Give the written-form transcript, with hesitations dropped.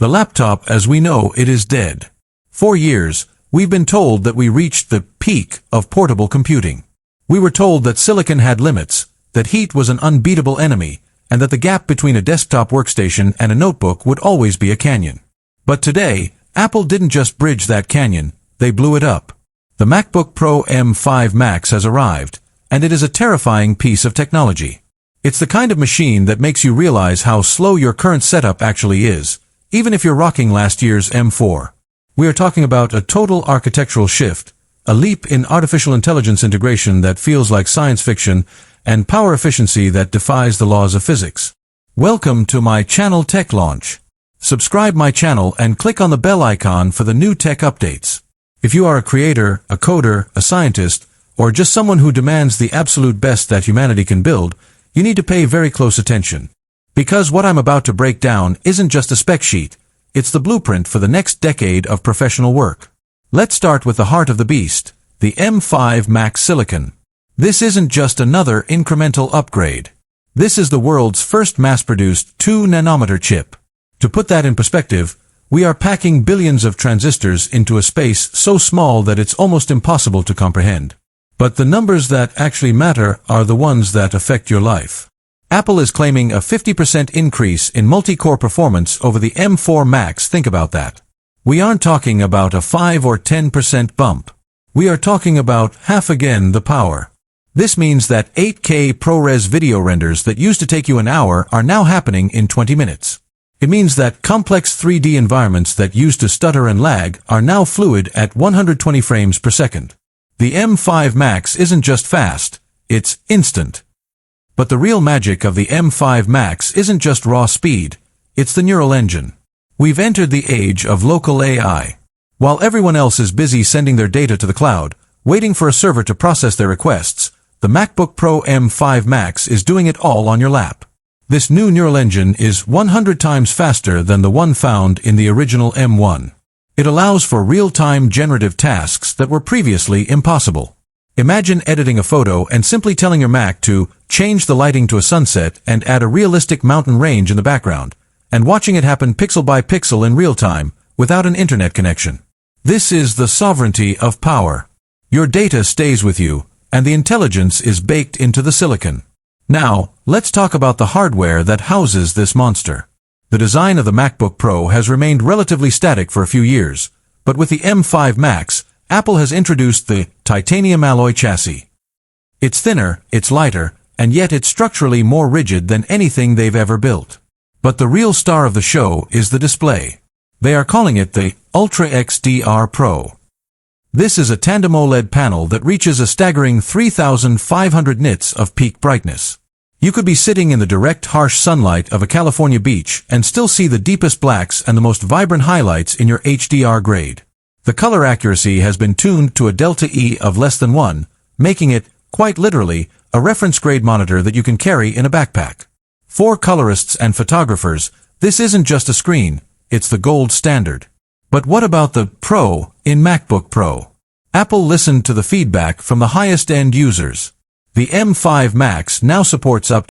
The laptop as we know it is dead. For years, we've been told that we reached the peak of portable computing. We were told that silicon had limits, that heat was an unbeatable enemy, and that the gap between a desktop workstation and a notebook would always be a canyon. But today, Apple didn't just bridge that canyon, they blew it up. The MacBook Pro M5 Max has arrived, and it is a terrifying piece of technology. It's the kind of machine that makes you realize how slow your current setup actually is, even if you're rocking last year's M4. We are talking about a total architectural shift, a leap in artificial intelligence integration that feels like science fiction, and power efficiency that defies the laws of physics. Welcome to my channel Tech Launch. Subscribe my channel and click on the bell icon for the new tech updates. If you are a creator, a coder, a scientist, or just someone who demands the absolute best that humanity can build, you need to pay very close attention. Because what I'm about to break down isn't just a spec sheet, it's the blueprint for the next decade of professional work. Let's start with the heart of the beast, the M5 Max Silicon. This isn't just another incremental upgrade. This is the world's first mass-produced 2-nanometer chip. To put that in perspective, we are packing billions of transistors into a space so small that it's almost impossible to comprehend. But the numbers that actually matter are the ones that affect your life. Apple is claiming a 50% increase in multi-core performance over the M4 Max. Think about that. We aren't talking about a 5 or 10% bump. We are talking about half again the power. This means that 8K ProRes video renders that used to take you an hour are now happening in 20 minutes. It means that complex 3D environments that used to stutter and lag are now fluid at 120 frames per second. The M5 Max isn't just fast, it's instant. But the real magic of the M5 Max isn't just raw speed, it's the neural engine. We've entered the age of local AI. While everyone else is busy sending their data to the cloud, waiting for a server to process their requests, the MacBook Pro M5 Max is doing it all on your lap. This new neural engine is 100 times faster than the one found in the original M1. It allows for real-time generative tasks that were previously impossible. Imagine editing a photo and simply telling your Mac to change the lighting to a sunset and add a realistic mountain range in the background, and watching it happen pixel by pixel in real time, without an internet connection. This is the sovereignty of power. Your data stays with you, and the intelligence is baked into the silicon. Now, let's talk about the hardware that houses this monster. The design of the MacBook Pro has remained relatively static for a few years, but with the M5 Max, Apple has introduced the titanium alloy chassis. It's thinner, it's lighter, and yet it's structurally more rigid than anything they've ever built. But the real star of the show is the display. They are calling it the Ultra XDR Pro. This is a tandem OLED panel that reaches a staggering 3,500 nits of peak brightness. You could be sitting in the direct harsh sunlight of a California beach and still see the deepest blacks and the most vibrant highlights in your HDR grade. The color accuracy has been tuned to a delta E of less than 1, making it, quite literally, a reference-grade monitor that you can carry in a backpack. For colorists and photographers, this isn't just a screen, it's the gold standard. But what about the Pro in MacBook Pro? Apple listened to the feedback from the highest-end users. The M5 Max now supports up